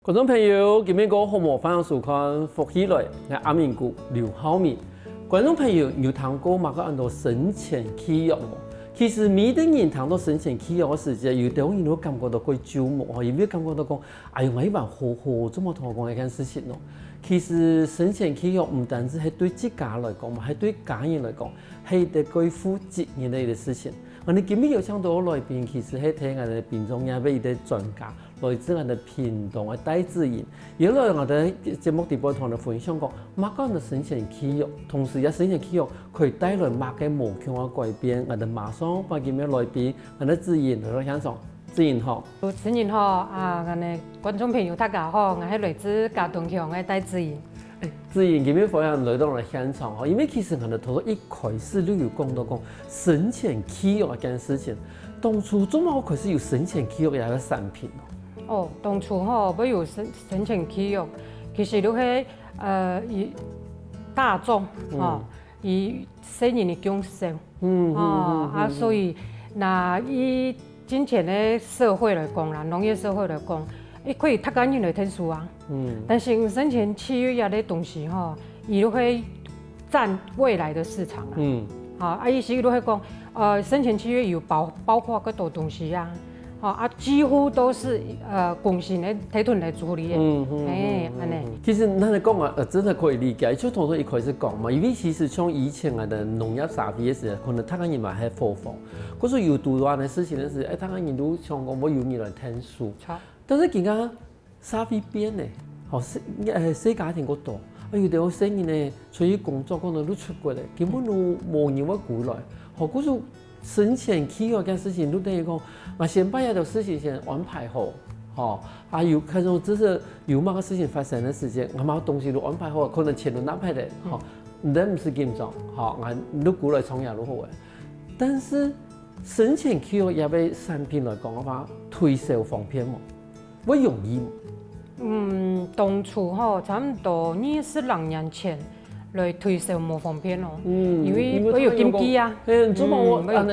观众朋友，今日个好模方向收看福喜来，我阿明谷刘浩明。观众朋友有听过嘛？个按照生前契约哦。其实每个人听到生前契约嘅時節，有啲人都感覺到佢焦木哦，有冇感覺到講，哎呦，我一般好這麼同我講一件事情咯。其實生前契約唔單止係對自家來講嘛，係對家人來講，係得佢負責任嘅一個事情。我哋今日有請到來賓，其實係聽我哋賓眾也俾一啲專家。來自我哋屏東嘅戴志穎，原來我哋節目直播同我哋分享過，乜講嘅生前契約，同時也生前契約佢帶來乜嘅無窮嘅改變，我哋馬上把今日來賓我哋志穎嚟到享受。志穎好，主持人好啊！我哋觀眾朋友大家好，我係來自嘉東鄉嘅戴志穎。志穎今日歡迎來到我哋現場哦，因為其實我哋頭一開始都有講到講生前契約一件事情，當初怎麼開始有生前契約嘅一個產品咯？哦，當初吼要有生前契約，其實都係以大眾以生人嘅享受，所以那以今前嘅社會來講啦，農業社會來講，伊可以較簡單來聽書啊。但是生前契約呀啲東西吼，伊都會佔未來的市場啦。意思都係講，生前契約有包括嗰多東西啊。幾乎都是公司的體團來處理的。其實咱嚟講啊，真係可以理解。就同我一開始講嘛，因為其實像以前啊的農業沙皮嘅時候，可能睇緊人嘛係貨房，嗰時有獨案嘅事情嘅時候，睇緊人都想講冇有人來聽書。但是而家沙皮變咧，細家庭嗰度，有啲好細人咧，出去工作可能都出國咧，根本都冇人會過來，嗰時。生前契約嘅事情都等於講，我先把一條事情先安排好，有開始就是有某個事情發生嘅時間，我某東西都安排好，可能錢都安排得，你唔是緊張，我都過來創業都好嘅。但是生前契約也俾產品來講嘅話，推銷方便冇，會容易冇？當初差唔多22年前。來推銷冇方便咯，因為我有經紀啊，做乜我按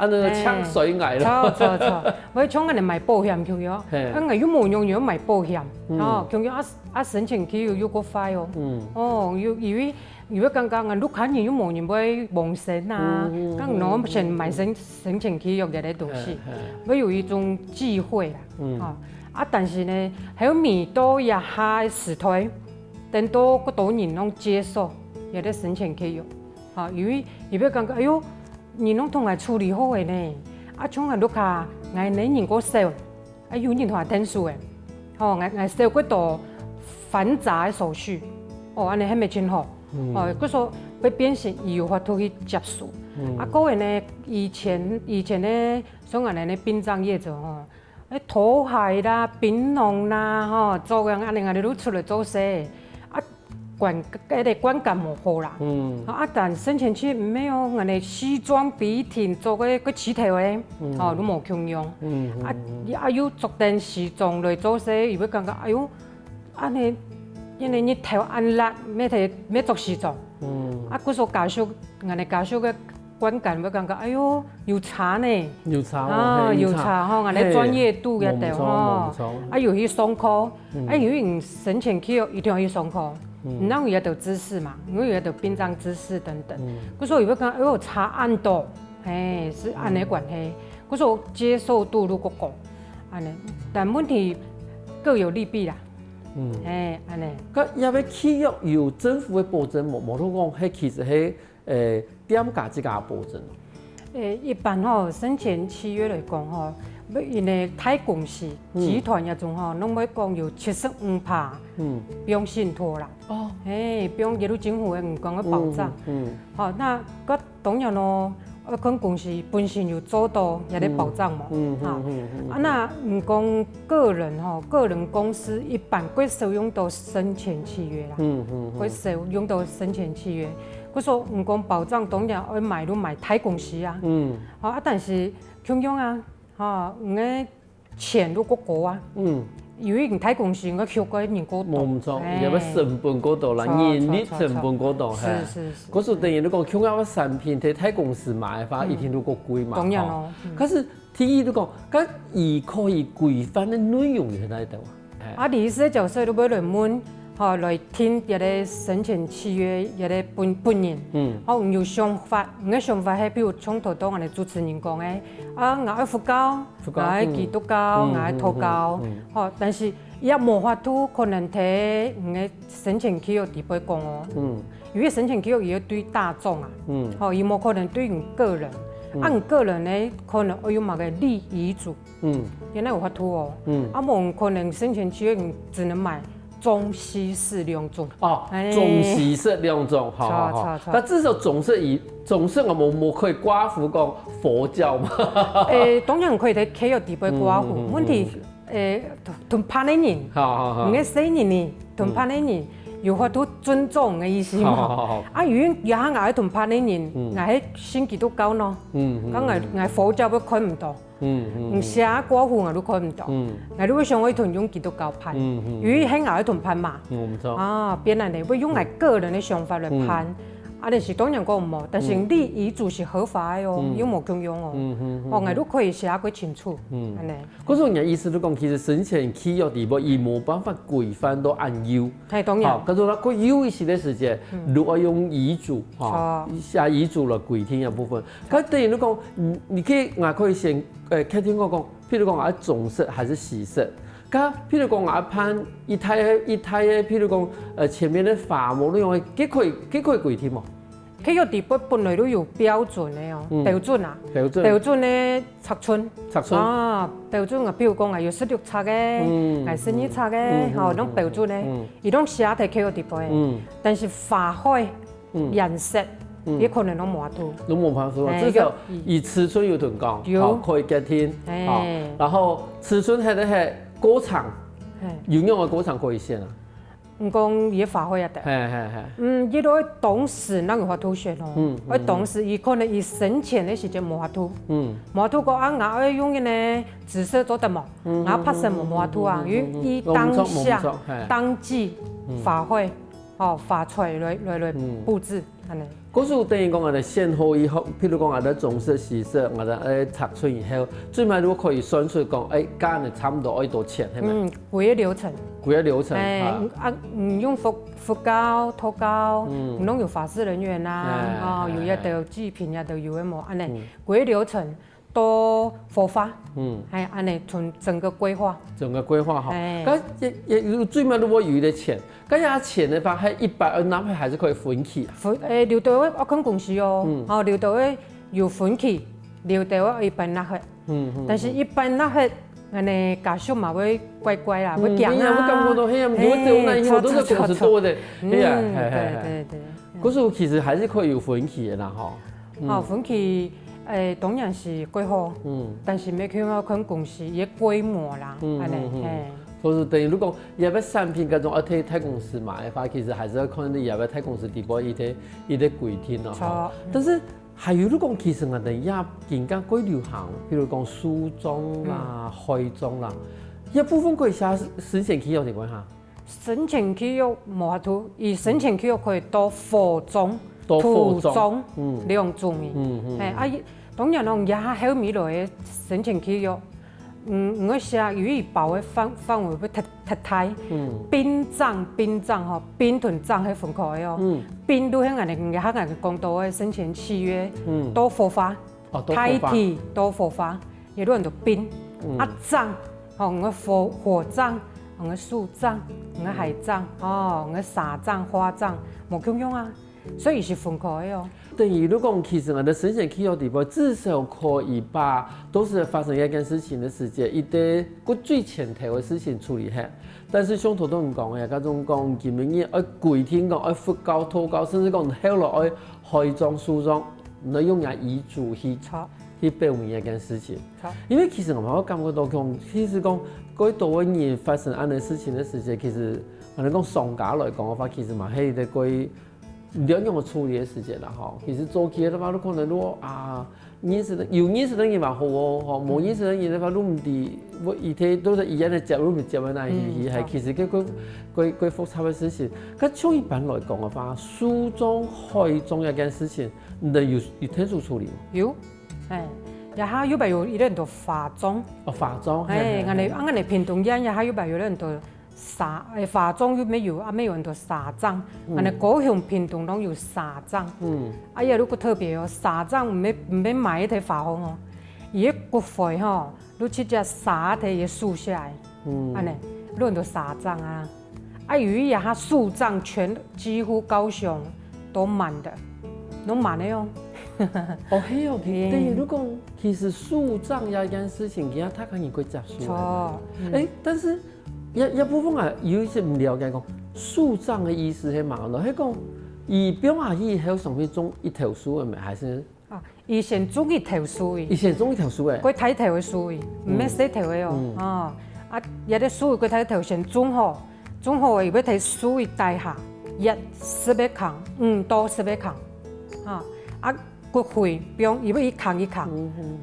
搶水藝咯？錯，我從人哋賣保險佢咗，我有冇用要賣保險，佢要申請佢要個費哦，因為剛剛我都看見有冇人會蒙神啊，咁我先買申請契約嘅啲東西，我有一種機會啦，但是呢，還有未到一下時代。等到嗰多人攏接受，有啲生前契約，因為感覺哎呦，人攏同我處理好嘅呢，從我都卡，我呢人個少，有人同我聽書嘅，我少嗰度繁雜嘅手續，安尼係咪真好？嗰時候要變成有法度去接受，嗰個呢以前呢，像我哋呢殯葬業者拖鞋啦、檳榔啦，做樣我哋都出來做事。觀感冇好啦，但生前期沒有我哋西裝筆挺做個紙條嘅，都冇共用。要着件西裝來做事，如果感覺哎呦，因為你頭按辣，咩着西裝，嗰時候家屬我哋家屬嘅觀感會感覺哎呦有差呢，有差，我哋專業度嘅度有去上課，有人生前期一定要去上課。然後有啲知識嘛，有啲殯葬知識等等。嗰時候如果講，哎呦差按多，是按呢關係。嗰時候接受度都高，安尼。但問題各有利弊啦。安尼。咁因為契約有政府嘅保證冇，冇通講係其實係店家自家保證。一般生前契約嚟講因為大公司集團一種攏會講有75%，不用信託啦。不用幾多政府嘅唔講嘅保障。那個當然咯，跟公司本身有做到有啲保障嘛。那唔講個人公司一般會使用到生前契約啦。會使用到生前契約。嗰時候唔講保障，當然要買都買大公司啊。但是同樣啊。我錢都高啊，因為大公司我求個人高多，冇錯，因為成本嗰度啦，人力成本嗰度係，嗰時等於你講，像我產品喺大公司買嘅話，一定都夠貴嘛。當然咯，可是第一都講，咁而可以規範嘅內容喺哪度啊？啊，律师的角色如要来问，吼来听一个生前契约一个本人，吼有想法，个想法係比如从头到安尼主持人讲的，啊，我爱佛教，我爱基督教，我爱道教，吼，但是伊也无法度可能摕个生前契约伫杯讲哦，因为生前契约伊要对大众啊，吼，伊无可能对你个人。按个人呢，可能我有某个立遗嘱，原来有法度哦，啊，无可能生前契约只能买中西式两种。哦，中西式两种，好。那至少总是我们可以刮胡讲佛教嘛。当然可以在契约底杯刮胡，问题同拍的人，唔个死人呢，同拍的人。有法度尊重的意思嘛？啊，因为也爱同拍的人，爱信基督教咯，讲爱佛教都看唔到，写歌户我都看唔到，爱如果想我同用基督教拍，因为很爱同拍嘛，啊，别人嚟会用爱个人的想法来拍。啊，但是当然讲无，但是立遗嘱是合法的哦，有无强用哦，哦，我都可以写过清楚，安尼。嗰种人意思都讲，其实生前契约地步，伊无办法规范到按优。系当然。嗰种啦，佢优一些的时间，如果用遗嘱，写遗嘱来规定一部分。咁等于你讲，你可以也可以先开听我讲，譬如讲啊，种色还是喜色。譬如讲啊，判一胎的，譬如讲前面的法模内容，佢可以规定冇？契約地本來都有標準的哦，標準啊，標準的尺寸啊，標準啊，比如講啊，有16尺嘅，係12尺嘅，吼，種標準的，伊種寫喺契約地背，但是法規、顏色，也可能都冇法度，都冇辦法，至少以尺寸有同講，好可以決定，好，然後尺寸係咧係過長，有用嘅過長可以選啊。唔講伊法規啊得，伊都當時那個法度選咯，我當時伊可能伊生前的時間冇法度，冇法度講啊，我要用嘅呢紫色做得冇，我拍攝冇法度啊，因為伊當下當季法規，哦法錘來佈置安尼。嗰時等於講我哋先後以後，譬如講我哋種色、喜色，我哋拆出以後，最尾如果可以算出講，間嘅差唔多要多錢，係咪？規個流程。規個流程。用佛教、道教，攏有法事人員啦，有一道祭品，一道有嘅冇，安尼規個流程都佛法，係安尼從整個規劃。整個規劃好，咁也最尾如果有啲錢，咁有錢嘅話，係120納係還是可以分期。留到我看公司哦，留到有分期，留到100納去，但是100納去。安尼家屬嘛會乖乖啦，會驚啊！我感覺到係啊，如果對那以後都是公司多的，係啊，對。嗰時其實還是可以有分期的啦，吼。分期當然是幾好，但是要看我看公司嘅規模啦，安尼。所以等於如果要不產品嗰種要睇公司買嘅話，其實還是要看你要不要睇公司地步，伊啲規定咯。但是還有你講，其實我哋也更加幾流行，譬如講書中啦、會中啦，一部分可以寫生前契約點講下？生前契約冇法度，而生前契約可以多佛中、土中兩種嘅。當然咯，也後尾來嘅生前契約。我寫由於包嘅範圍會太大，殯葬吼，殯同葬係分開嘅哦。殯都喺人哋講到嘅生前契約，都佛法，胎體都佛法，有啲人就殯，葬，吼我火葬，我樹葬，我海葬，我沙葬、花葬，冇咁樣啊，所以是分開嘅哦。等於如果其實我哋生前契約地步，至少可以把都是發生一件事情的時間，一啲個最前頭嘅事情處理下。但是上頭都唔講嘅，嗰種講見面嘢，愛跪天講，愛佛教、道教，甚至講後來愛開葬、書葬，你用人遺囑去表明一件事情。因為其實我感覺到講，其實講嗰多年發生安嘅事情嘅時間，其實我哋講喪家來講嘅話，其實嘛係啲個。兩樣嘅處理嘅時間啦，吼，其實早期嘅話，都可能都認識的人嘛好哦，冇認識的人嘅話，都唔知，我而且都係一樣嘅接，都唔接嘅那係其實佢複雜嘅事情。咁從一般來講嘅話，書中開宗一件事情，你有特殊處理嗎？有，也哈有摆有一人多化妆，哦，化妆，俺哋屏东县也哈有摆有人多化妆有没有啊？没有人多沙掌，俺哋高雄屏东拢有沙掌。啊，也如果特别哦，沙掌唔免买一台化妆哦，伊个骨灰吼，你去只沙摕伊树下来，安尼，有很多沙掌啊。啊，由于也哈树葬几乎高雄都满的，拢满的哦。哦，嘿哦，等于如果其实树葬呀一件事情，其实他可以会接受。错，但是一部分啊，有一些唔了解讲树葬的意思係嘛咯？係講伊表下去係上面種一條樹嘅咪，還是？啊，以前種一條樹嘅。以前種一條樹嘅。佢睇條嘅樹嘅，唔免細條嘅哦。啊，有啲樹佢睇條先種好，種好嘅要睇樹嘅大下，10扛，5到10扛，啊。骨灰不用，伊要一扛一扛，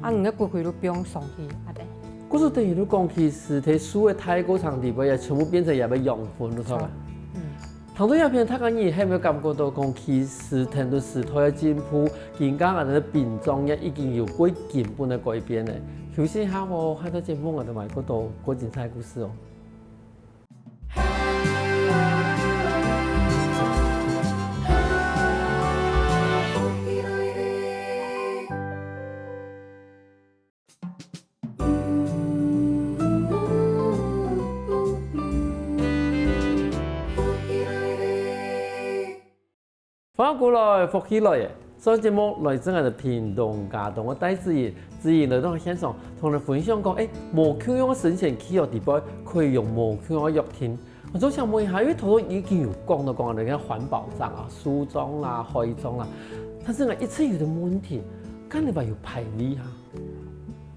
個骨灰都不用送去，啊對。嗰時等於你講，其實睇樹嘅太過長地步，也全部變成也要養分了，錯吧？唐到一片，他講你係咪感覺到講，其實聽到時代嘅進步，而家我哋嘅變裝也已經有幾根本嘅改變咧。休息下我睇到節目，我哋咪嗰度嗰精彩故事哦。翻過來，復起來嘅，所以節目來自我哋屏東家棟嘅戴志賢，志賢來到現場同你分享講，無菌樣嘅生前起藥地步可以用無菌樣嘅藥品。我就想問一下，因為頭已經有講到講你嘅環保葬啊、樹葬啦、海葬啦，但是我一直有啲問題，咁你話有排位嚇？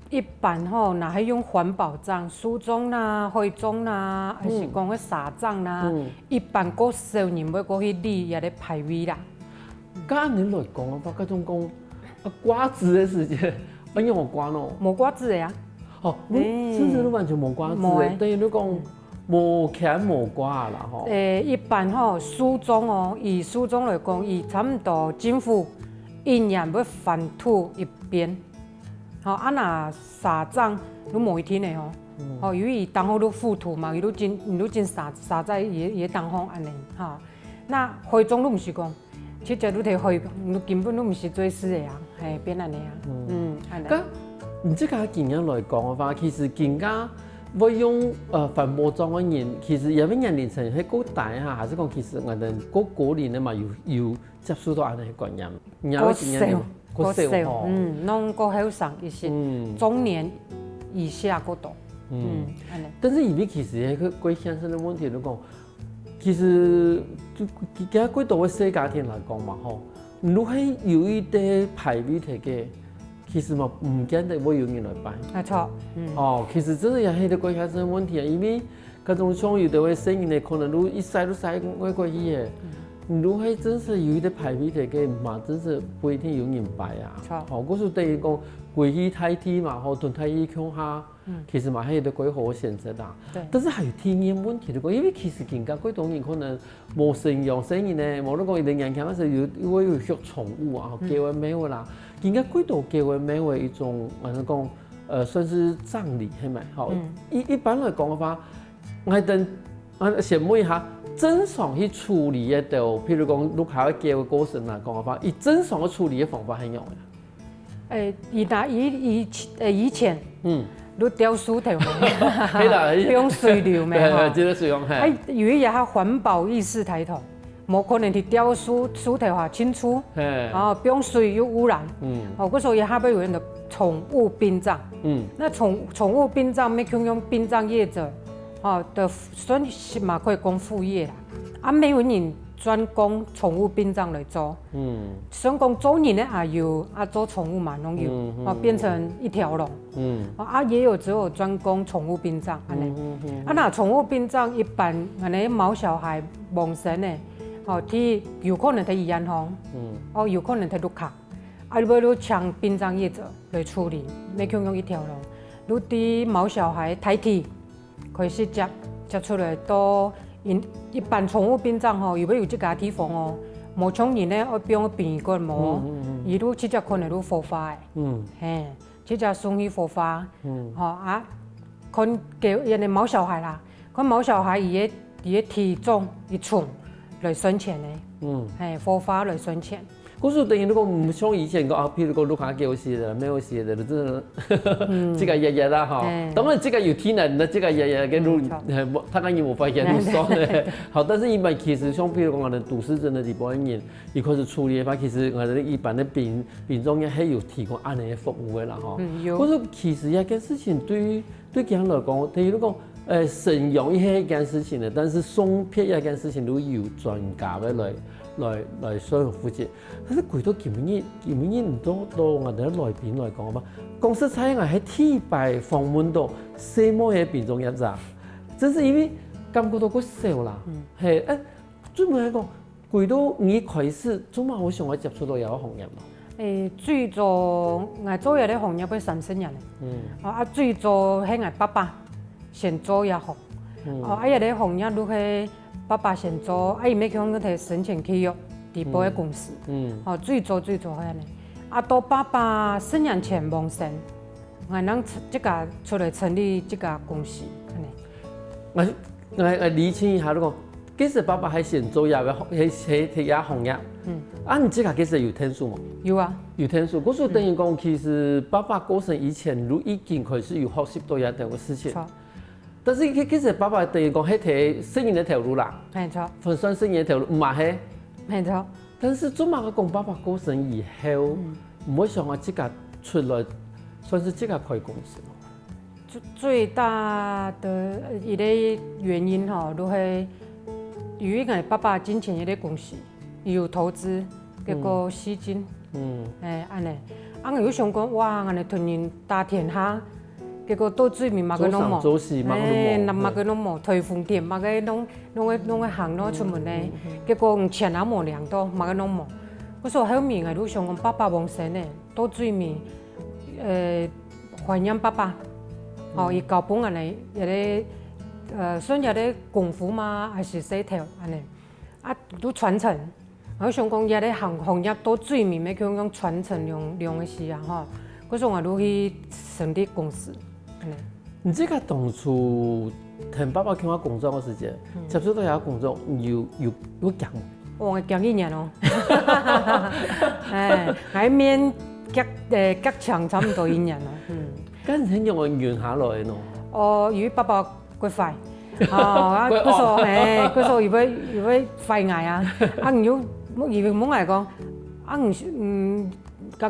一般吼，若係用環保葬、樹葬啦、海葬啦，還是講個沙葬啦，一般個少人要過去理也得排位啦。咁你來講啊，嗰種講掛紙嘅時間，用我掛咯。冇掛紙嘅啊？哦，甚至都完全冇掛紙嘅，等於你講冇鉗冇掛啦，吼。一般吼樹葬哦，以樹葬來講，伊差唔多政府1年要翻土一遍。啊，那沙葬你每天的吼，因為當好都覆土嘛，伊都真沙在伊當方安尼，哈。那海葬都唔是講，其實你睇海，你根本都唔是做事的啊，係變安尼啊，安尼。咁唔知家今日來講嘅話，其實更加會用環保葬嘅人，其實有咩年齡層係高大嚇，還是講其實我哋嗰年咧嘛有接觸到安尼嘅觀念，個少，攏個後生一些，中年以下嗰度，安尼。但是而家其實係佢先生嘅問題嚟講，其實而家幾多嘅細家庭嚟講嘛，吼，如果係有一啲排位嚟嘅，其實嘛唔見得會有人來辦。沒錯，哦，其實真係係啲貴先生問題啊，因為嗰種像有啲嘅生意咧，可能都一曬過去嘅。如果真是有一啲排位嚟嘅嘛，真是不一定有人擺啊。哦，嗰時等於講貴去太低嘛，或囤太低向下，其實嘛係啲幾好嘅選擇啦。但是還有天然問題嚟講，因為其實人家幾多人可能冇飼養生意咧，冇得講人人強嗰時有養寵物啊，叫為咩話啦？人家幾多叫為咩話一種，我哋講算是葬禮係咪？好，一般來講嘅話，我係等先問一下。正常去處理嘅就，譬如講，如果係叫個過程嚟講嘅話，以正常嘅處理嘅方法係用嘅。以前，你吊樹頭，不用水流咩？即係水用係。因為也係環保意識抬頭，冇可能去吊樹頭下清楚，不用水又污染。嗰時候也係要有人的寵物殯葬。那寵物殯葬咩叫用殯葬業者？的算是嘛可以講副業啦，啊沒有人專攻寵物殯葬來做，想講做人咧也有，做寵物嘛攏有，變成一條龍，也有只有專攻寵物殯葬安尼，那寵物殯葬一般安尼毛小孩亡身咧，佢有可能喺醫院房，有可能喺碌卡，你要請殯葬業者來處理，沒叫用一條龍，你啲毛小孩太體。開始接出來都一般寵物殯葬吼，如果有這家地方哦，冇搶人咧，我變個病個冇，伊都直接可能都火化嘅，去家送去佛法，看给人家毛小孩啦，看毛小孩伊个体重一重来算钱的，佛法来算钱。可是等于如果唔像以前讲譬如讲你看叫时的，没有时的，真的，这个日日啦哈。当然这个有天然的，这个日日嘅路，他讲伊无发现路爽的。好，但是因为其实像譬如讲我哋都市真的一般人，伊开始处理的话，其实我哋一般的民众也系有提供安尼的服务的啦哈。可是其实一件事情对佢嚟讲，譬如讲神用一件事情的，但是送撇一件事情都有专家的来所有负责，但是佢都基本唔多我哋來賓來講嘛，公司採用係體擺訪問到什麼嘅變種入咋，真是因為感覺到佢少啦，係專門嚟講，佢都已開始，總嘛好想我接觸到有個行業咯。最早我做嘢啲行業係30年嘅，最早係我爸爸先做嘢學，有啲行業都係。爸爸先做，伊咪向嗰啲申請契約，地保嘅公司，最早係安尼。到爸爸10年前亡身，我能即個出來成立即個公司，安尼。我理清一下，你講，其實爸爸係先做嘢嘅，係嘢行業。你即個其實有天數冇？有啊，有天數。嗰時等於講，其實爸爸過身以前，都已經開始有學習到一樣嘅事情。但是其實爸爸等於講係條生意一條路啦，係錯，分算生意一條路，唔係係錯。但是做乜我講爸爸過身以後，唔會想我自家出來，算是自家開公司咯。最大的一個原因都係因為我爸爸之前一個公司有投資，結果死金，安尼，我有想講哇，我哋突然大天下。結果到最面嘛個攏冇，那嘛個攏冇，台風天嘛個攏個行咯出門咧，結果唔錢也冇量到，嘛個攏冇。嗰時候後面我都想講爸爸亡身咧，到最面懷念爸爸，伊教本人嚟有啲算有啲功夫嘛，還是寫條安尼，都傳承。我想講有啲行業到最面咪叫講傳承用嘅事啊，嗰時候我都去成立公司。你這個當初聽爸爸叫我工作嘅時間，接觸到有工作有強嗎？我強1年咯，喺面隔長差唔多1年啦。咁係用我完下來咯。因為爸爸骨廢，嗰時候以為肺癌啊，以為冇嚟講，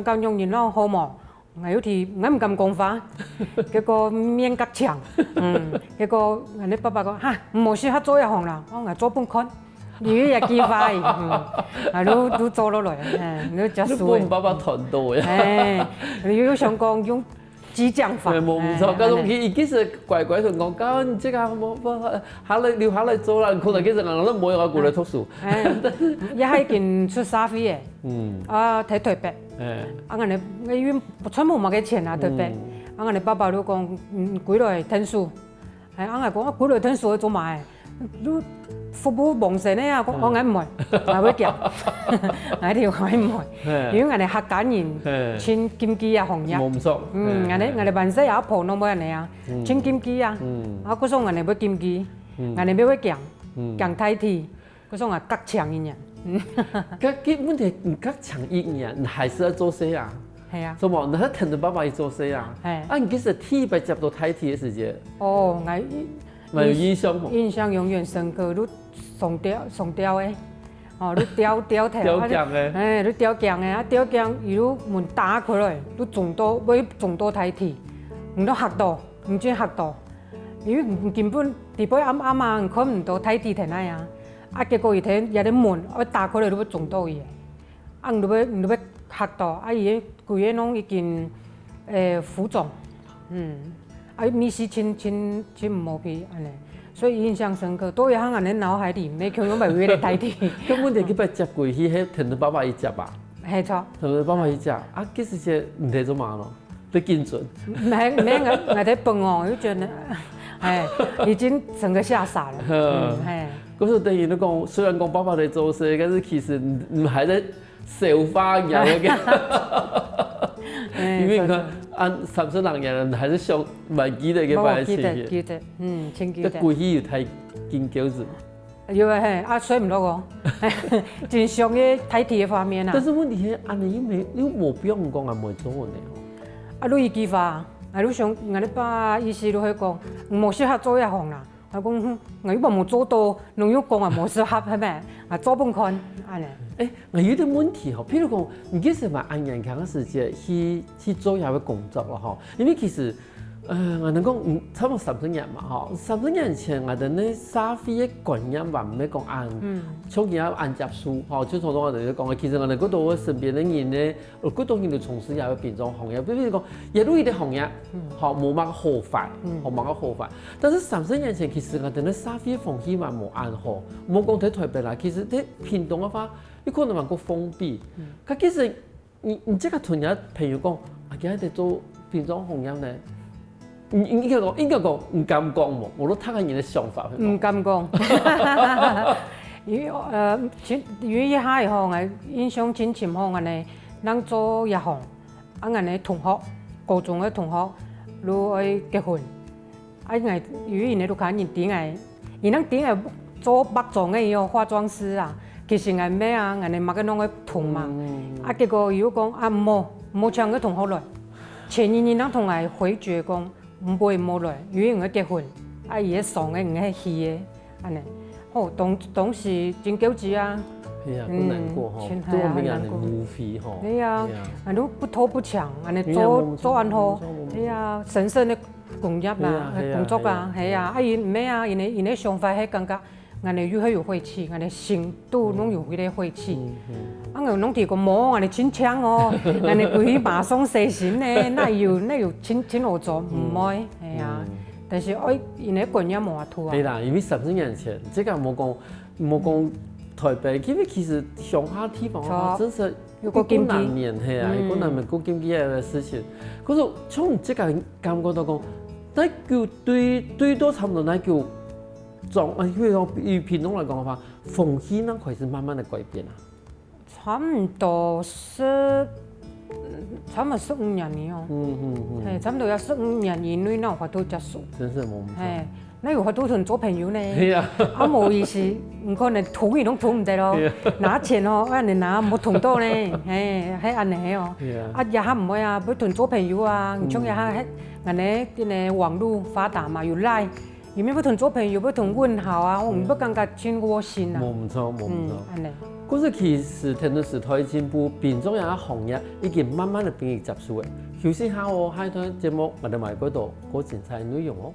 剛用完咯好冇。我有時我唔敢講話，結果面隔長，結果我哋爸爸講嚇，唔好適合做一行啦，我做半看，因為有機會，都做落來，你就輸。你幫爸爸團隊嘅，你要想講用激將法，冇唔錯，嗰種佢其實乖乖同講，咁即係冇留下來做啦，可能其實我都冇有過來讀書。一係見出社會嘅，睇特別。我哋因為全部冇嘅錢啊，特別。我哋爸爸都講，幾來聽書，我哋講幾來聽書做埋，都服務亡身咧啊！我唔會，我會講，我條我唔會，因為我哋客家人穿金雞啊行業，冇唔錯。我哋萬世有一鋪都冇人嚟啊，穿金雞啊，嗰時候我哋會金雞，我哋會講太鐵，嗰時候我隔牆一樣。基本係唔隔牆一樣，你還是要做事啊。係啊，做冇，你係聽到爸爸去做事啊。係。你其實體白接到太鐵嘅時間。我有印象冇？印象永遠深刻，你上吊嘅，你吊頭。吊頸嘅。你吊頸嘅，吊頸如果門打開來，你撞到太鐵，唔都嚇到，唔知嚇到，因為根本地保啱啊，看唔到太鐵喺哪樣。結果伊睇有啲門，我打開來都會撞到伊，你會嚇到，伊個規個攏已經浮腫，面是青毛皮安尼，所以印象深刻，都喺我哋腦海裡，你強用咪會嚟睇啲。根本就佢把接過去，係聽到爸爸一接吧。係錯。聽到爸爸一接，其實只唔睇做嘛咯，都見準。唔係我睇笨哦，就覺得已經整個嚇傻了。嗰時等於你講，雖然講爸爸在做事，但是其實唔係在笑話人嘅。因為你看，按30人人还是上蛮记得嘅摆记得，真记得。这规矩有太紧揪子。有啊嘿，水唔落哦，正常嘅体贴嘅方面啊。但是问题是，安尼又冇必要讲啊，冇做呢。你伊计划，你想，你把意思都去讲，冇适合做一行啦。我讲，我又冇做到，侬又讲啊冇适合係咪？做半看，安尼。我有點問題吼，譬如講，你其實嘛按人強嘅時間去做下嘅工作咯吼，因為其實我能講差唔多30年嘛吼，30年前我哋呢社會嘅觀念話唔係講按，像而家按接數吼，就從我哋講嘅，其實我哋嗰度身邊嘅人咧，嗰度人就從事下嘅變裝行業，比如講，亦都有啲行業，吼冇乜好快，冇乜好快，但是30年前其實我哋呢社會風氣嘛冇按好，冇講喺台北啦，其實喺屏東嘅話。你可能話個封閉，佢其實你即刻同人朋友講，而家喺度做變裝行業咧，應該講唔敢講喎，我都睇下人嘅想法。唔敢講，因為一下以後，我印象真深刻，我哋咱做一行，我哋同學，高中嘅同學，如愛結婚，因為你都看人點解，而咱點解做化妝嘅要化妝師啊？其實係咩啊？人哋買嘅弄個同嘛，結果如果講冇請個同學來，前2年咱同係回絕講唔會冇來，因為我結婚，而家上嘅唔係戲嘅，安尼，當時真糾結啊，係啊，好難過嗬，都係俾人哋無費嗬，係啊，人都不偷不搶，安尼做安好，係啊，神聖嘅工業啊，工作啊，係啊，伊唔咩啊，因嘅想法係感覺。我哋越來越晦氣，我哋心都攏有嗰啲晦氣。我攏提過冇，我哋真搶哦，我哋佢馬上實行咧，那有真好做，唔會係啊。但是因為觀念冇法度啊。係啦，因為30年前，即係冇講台北，因為其實鄉下地方真係有個難免係啊，有個難免個經濟嘅事情。可是從即個感覺到講，那叫對多差唔多，那叫。譬如講以屏東來講嘅話，風氣呢開始慢慢的改變啦。差唔多15年哦。係差唔多要15年以內，那有法度接受。真是冇唔錯。係，那有法度同做朋友呢？係啊。冇意思，唔可能同伊攏同唔得咯。拿錢哦，安尼拿冇同到呢，係安尼哦。也下唔會啊，要同做朋友啊，唔像也下安尼啲網絡發達嘛，有賴。因為要同做朋友，要同問候啊，我唔感覺真窩心啊。冇唔錯。安尼。嗰時其實聽到時代進步，變裝嘅行業已經慢慢地變接受嘅。休息下我下一段節目，我哋埋嗰度嗰精彩內容哦。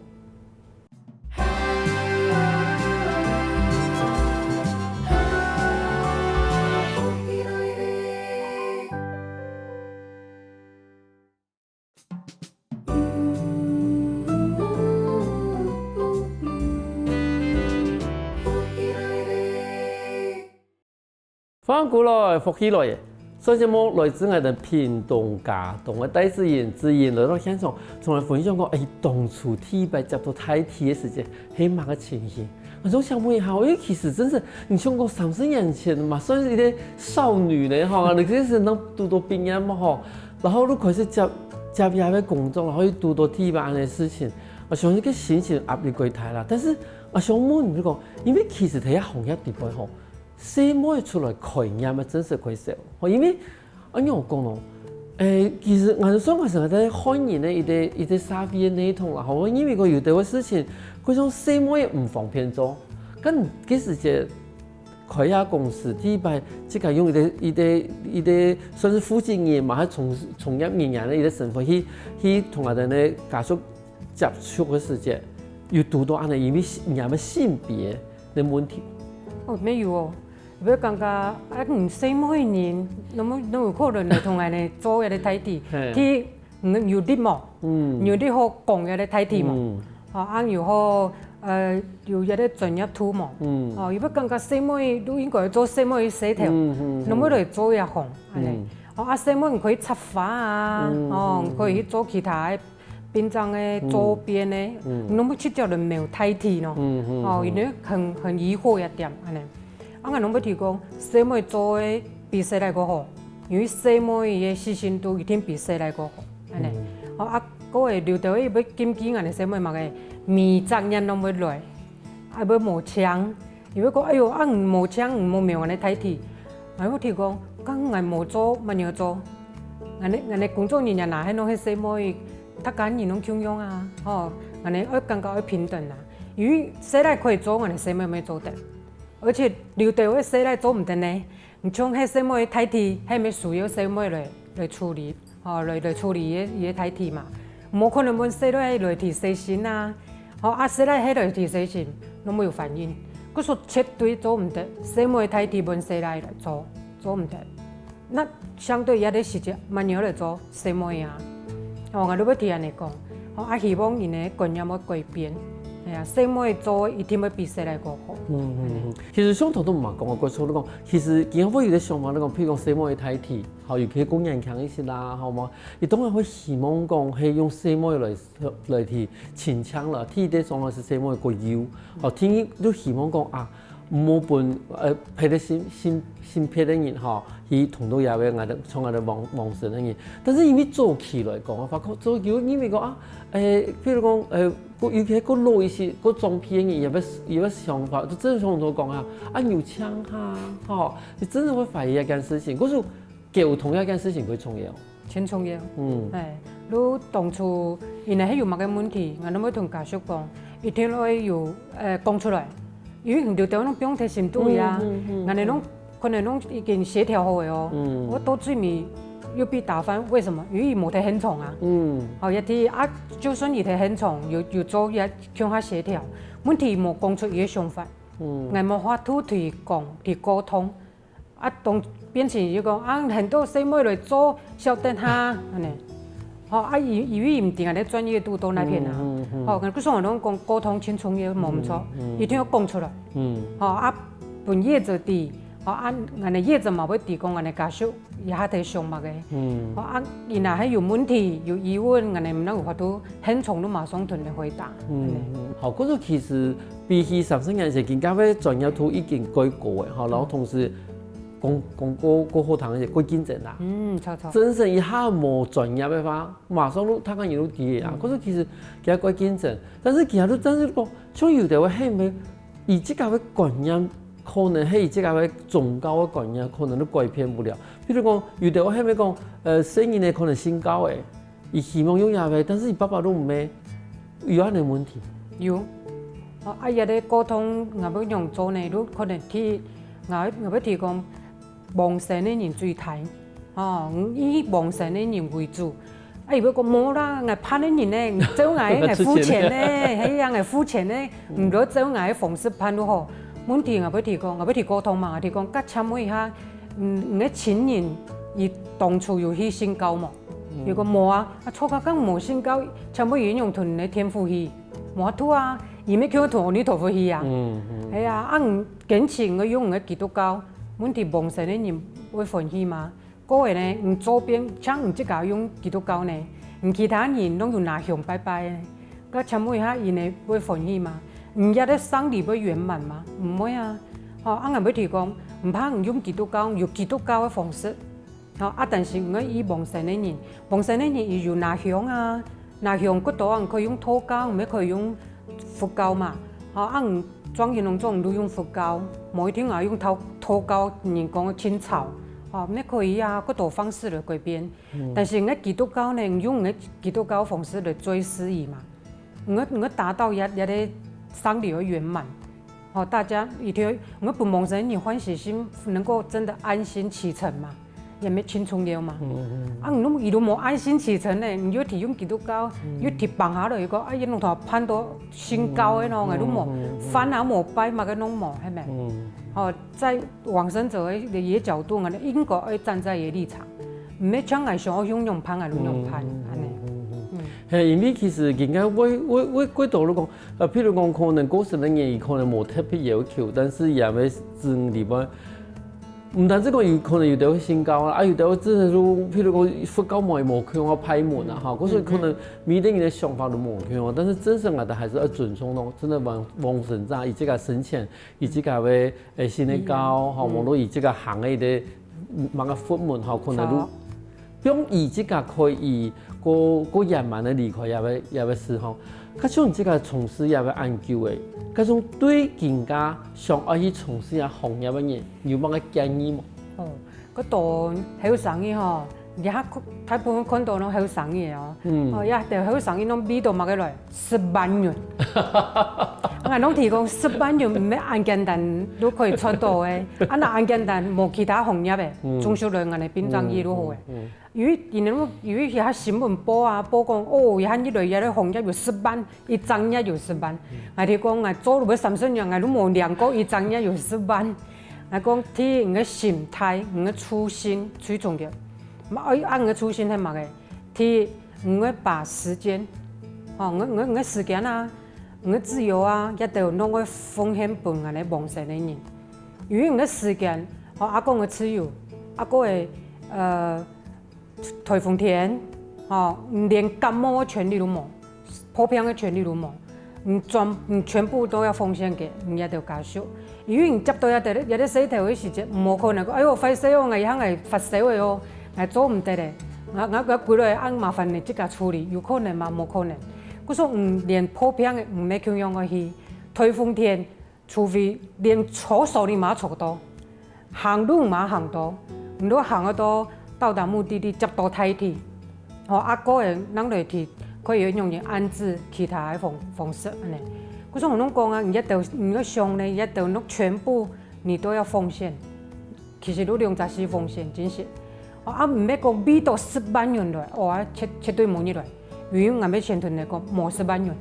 翻過來，復起來嘅，所以節目來自我哋屏東佳動嘅戴志賢來到現場，同我分享過，當初提拔接到台鐵嘅時間係乜嘅情形？我就想問一下，因為其實真是，你想講30年前嘛，算是一個少女咧，嚇，你嗰時能讀到畢業嘛，嚇，然後都開始接入嘅工作，然後又讀到提拔嘅事情，我相信個心情壓力幾大啦。但是我想問你講，因為其實睇下行業地位嗬。細妹出來概念咪真係幾少，因為按我講咯，其實我哋想話成日喺歡迎咧，一啲社會嘅內容啦，好，因為個有啲嘅事情，嗰種細妹唔方便做，咁幾時就開下公司，第一擺即係用一啲算是負責人嘛，喺從業人員咧一啲身份去同我哋咧家屬接觸嘅時間，要讀到安尼，因為人嘅性別嘅問題。沒有哦。要感覺唔細妹年，儂有可能嚟同人哋做一啲睇地，啲有啲冇，有啲好講一啲睇地冇，又好有一啲專業圖冇，如果感覺細妹都應該做細妹洗頭，儂要嚟做一行，細妹唔可以插花啊，唔可以去做其他變裝嘅周邊嘅，儂要去叫人沒有睇地咯，因為很疑惑一點安尼。我儂要提講，細妹做嘅比細來個好，因為細妹嘅細心度一定比細來個好，安尼。啊，佫会留到伊要紧紧安尼洗面嘛个面杂念拢要落，啊要磨枪，伊要讲哎哟，磨枪磨面安尼太铁，我提讲，讲俺磨做嘛尿做，安尼工作人员哪迄拢迄洗面，他干人拢穷用啊，安尼要感觉要平等啦，因为洗来可以做，安尼洗面没做得，而且留到迄洗来做唔得呢，唔像迄洗面太铁，迄咪需要洗面来处理。来处理伊个体体嘛，无可能阮洗落去落去洗身啊，洗来迄落去洗身，拢没有反应。佮说绝对做唔得，洗面体体阮洗来做唔得。那相对也咧时节蛮nhiều来做洗面啊，我都要提安尼讲，希望因个观念要改变。系啊，洗面做一定要比洗来更好。其实相同都唔嘛讲啊，我说你讲，其实今仔我有咧想法，你讲，譬如讲洗面的体体，尤其工人强一些啦，好吗？伊当然会希望讲，係用洗面来去清腔啦，替啲上来是洗面個油，天都希望講啊，唔好伴配得新配的人伊同到也會從我哋往神嘅人，但是因為做起來講，我發覺做油因為講啊，譬如講尤其個老一些個裝片嘅也要想法，就真係像我講啊，有槍哈，你真的會懷疑一件事情，嗰時溝通一件事情佢重要，真重要。你當初原來係有乜嘅問題，我都要同家屬講，一定要講出來，因為條條攏不用提心注意啊，我哋攏可能攏已經協調好嘅哦，我到最尾又被打翻，為什麼？因為冇提很重啊，一啲就算伊提很重，又做也向下協調，問題冇講出伊嘅想法，我冇法度去講去溝通，當變成伊講很多細妹來做小等下安尼，因為唔定係啲專業度到那邊啊，佢說我攏講溝通清楚嘅冇唔錯，一定要講出來，本業者啲。安尼業者嘛要提供安尼家屬也係睇上物嘅，伊若係有問題有疑問，安尼唔能有法度很從都馬上同你回答。好，嗰個其實比起30年前更加嘅專業度已經改過嘅，然後同時講個學堂嘅過競爭啦，錯，真正一下冇專業嘅話，馬上都睇緊有啲啊，嗰個其實佢過競爭，但是其實都真係講，像有啲話係咪以這個嘅觀念。可能係即個宗教嘅觀念，可能都改變不了。譬如講，有啲我係咪講，生意呢可能新教嘅，伊希望用嘢，但是伊爸爸都唔咩，有安尼問題。有，有啲溝通，我要用做呢，都可能提，我要提供亡神嘅人最睇，以亡神嘅人為主。伊要講冇啦，我攀啲人呢，做我膚淺呢，係啊，我膚淺呢，唔攞做我方式攀都好。問題我要提供，我要提溝通嘛，我提供甲參問一下，個親人伊當初有去信教嘛？如果冇啊，錯甲講冇信教，參問伊用同你天父去，冇法度啊，伊咪叫我同阿彌陀佛去啊，係啊，堅持我用個基督教，問題亡神嘅人會歡喜嘛？嗰個呢，唔左邊像唔即個用基督教呢，唔其他人攏用拿香拜拜呢，甲參問一下伊呢會歡喜嘛？唔一啲喪禮會圓滿嘛？唔會啊！我要提供，唔怕唔用基督教，用基督教嘅方式。但是我以亡神嘅人，亡神嘅人伊有拿香啊，拿香嗰度可以用土教，唔可以用佛教嘛。莊嚴農莊都用佛教，冇一定話用土教，人講清朝，唔可以啊，嗰度方式嚟改變。但是我基督教呢，用我基督教方式嚟追思伊嘛，我達到一啲。喪禮圓滿，大家一條我不望人歡喜心能夠真的安心啟程嘛，也沒輕鬆了嘛。你都冇安心啟程咧，你要提用基督教，要提辦下嚟個，伊弄頭攀到新教嘅咯，我都冇，翻下冇拜嘛，個攏冇，係咪？在往生者嘅嘢角度，我哋應該要站在伊立場，唔係將嚟想用用攀，用用攀，安尼。係，因為其實人家我幾多都講，譬如講可能過世人嘢，可能冇特別要求，但是也咪真裏邊，唔單止講有可能有啲信教啦，有啲真係都譬如講佛教冇強啊排門啊嚇，所以可能每個人嘅想法都冇強，但是真正我哋還是要尊重咯，真係往生者以這個生前，以這個嘅信嘅教嚇，無論以這個行嘅啲乜個佛門嚇，可能都。用伊即个可以个野蛮的离开也要思考，佮像即个从事也要研究的，佮种对人家想爱去从事行业的人有乜个建议冇？哦，嗰度好生意吼，而家大部分看到拢好生意哦，哦，呀，就好生意拢俾到乜个来10万元，我拢提供10万元，唔係咁簡單都可以出到嘅，啊，那咁簡單冇其他行業嘅，中小類人哋變生意都好嘅。因為遐新聞報啊，報講哦，遐呢類嘢咧行業有10萬，一張嘢有10萬。我哋講我做到30年，我都冇量過一張嘢有10萬。我講睇你嘅心態，你嘅初心最重要。按你嘅初心係乜嘅？睇你要把時間，哦，你嘅時間啊，你嘅自由啊，一定要攞個奉獻俾我哋亡神嘅人。因為你嘅時間，哦，阿公嘅自由，阿個嘅台風天，哦，連感冒嘅權利都冇，破病嘅權利都冇，你全部都要奉獻給人家條家屬。因為你接到一啲死頭嘅時節，冇可能講，哎呦快死哦，我而家係發燒嘅哦，我做唔得咧，我幾落按麻煩你即刻處理，有可能嘛？冇可能。佢說連破病嘅唔係咁樣嘅去，台風天，除非連廁所你嘛坐到，行路嘛行到，唔都行得到。到達目的地接到梯體，哦，阿哥嘅人嚟去可以用安置其他嘅方式安尼。嗰種我攏講啊，你要上咧，一定攏全部你都要奉獻。其實你214奉獻真是，哦啊唔要講俾到10萬元來，哦啊絕對冇呢來，因為我要先同你講冇10萬元。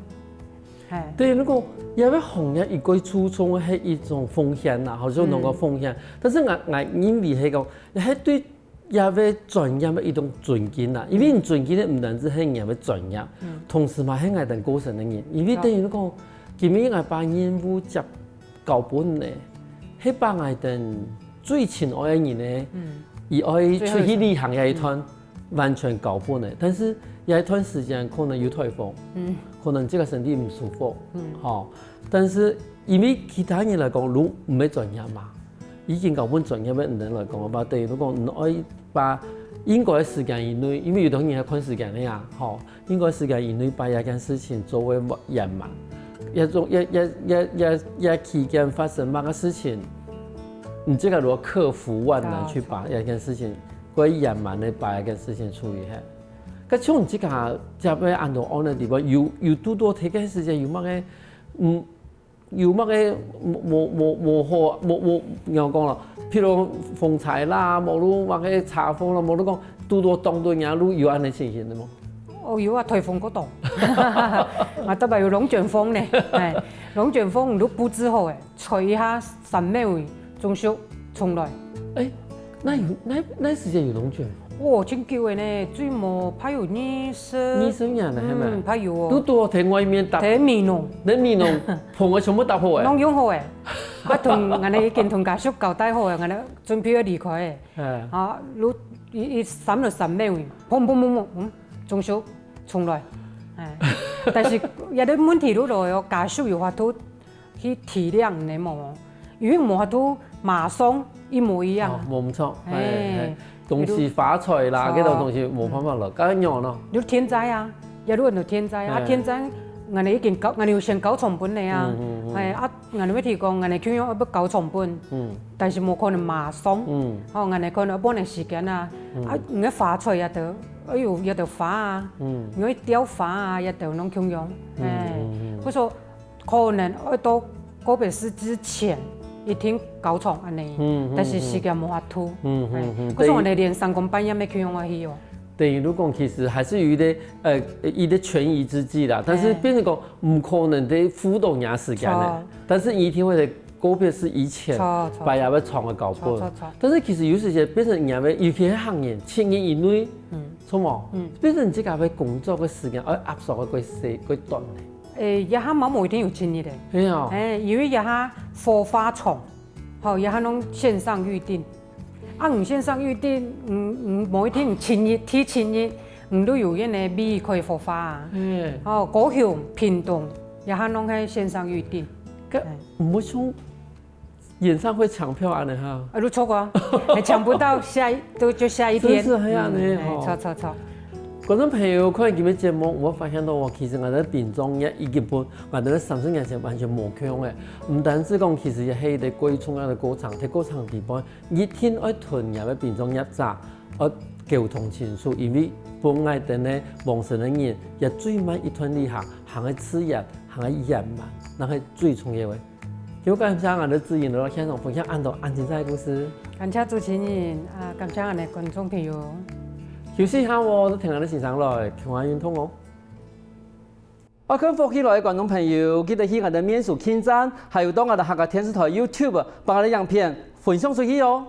係。對，那個因為行業一個初衷係一種風險啦，好像那個風險，但是我認為係講係對。也要專業的一種尊敬啦，因為你尊敬的唔單止係人嘅專業，同時嘛係我哋過程嘅人，因為等於講，今日我把任務接交本咧，係把我哋最親愛嘅人咧，而愛出去旅行嘅一段完全交本咧，但是有一段時間可能有颱風，可能這個身體唔舒服，但是因為其他人嚟講，你唔係專業嘛。已經交本專業嘅人來講，話對，如果唔愛把應該嘅時間以內，因為有啲人係看時間嘅呀，吼，應該時間以內把一件事情作為圓滿，一期間發生乜個事情，你這個如果克服萬難去把一件事情，可以圓滿地把一件事情處理下。咁像你這個就要按照安嘅地方，有多睇嘅時間有乜嘅，有乜嘅冇好冇我講啦，譬如風災啦，冇路或者查風啦，冇得講多當對人路有安尼情形的冇？哦有啊，颱風嗰度，我特別有龍捲風咧，係龍捲風你都不知好誒，吹一下3秒鐘數重來。誒，那時間有龍捲風？哦，真叫嘅呢，最冇拍有20年啦，係咪？拍有哦。都多喺外面搭。喺面農。喺面農，棚我全部搭好誒。攏用好誒，我同我哋已經同家屬交代好誒，我哋準備要離開誒。啊，你3到3秒，砰，中暑重來。係，但是有啲問題都來哦，家屬有法度去體諒你冇，因為冇法度馬上一模一樣。冇唔錯，係。東西發財啦，嗰度東西冇辦法咯，咁樣咯。你天災啊，有啲人就天災啊，天災我哋已經我哋要先交成本嚟啊，係啊，我哋要提供我哋佢要交成本，但是冇可能馬上，哦，我哋可能幫你時間啊，啊，你發財一度，哎呦一度發啊，你雕發啊一度攏咁樣，誒，佢說可能要到嗰邊是之前。一天交床安尼，但是時間冇法度。嗰時我哋連3更半夜咩去用去哦。等於如講，其實還是有一啲權宜之計啦，但是變成講唔可能的輔導人時間咧。但是一天會的個別是以前把人要床嘅搞本，但是其實有時間變成人要尤其係行業7年以內，錯冇？變成自己嘅工作嘅時間要壓縮嘅幾短咧。一下冇一定有經驗的，因為一下火化床，好一下攏線上預定，啊唔線上預定，冇一定前日，都有嗰啲米可以火化啊，哦高雄、屏東一下攏喺線上預定，唔會從演唱会抢票安尼哈？你错过，还抢不到就下一天。真是系安尼吼。错。观众朋友看今日节目，我发现到其实我哋变装也已经本我哋30年前完全无强嘅，唔单止讲其实也係啲贵重嘅歌唱，喺歌唱地方一天愛囤入嘅變裝一紮，溝通清楚，因為本來等咧網上嘅人也最慢一團旅行，行喺次日，行喺夜晚，那係最重要嘅。咁感謝我哋志賢嚟現場分享安度安精彩嘅故事。感謝主持人啊，感謝我哋觀眾朋友。休息下喎，都聽下啲先生來，強下運通哦。我跟福起來嘅觀眾朋友，記得去我哋面書網站，還有到我哋客家電視台 YouTube 把我哋影片分享出去哦。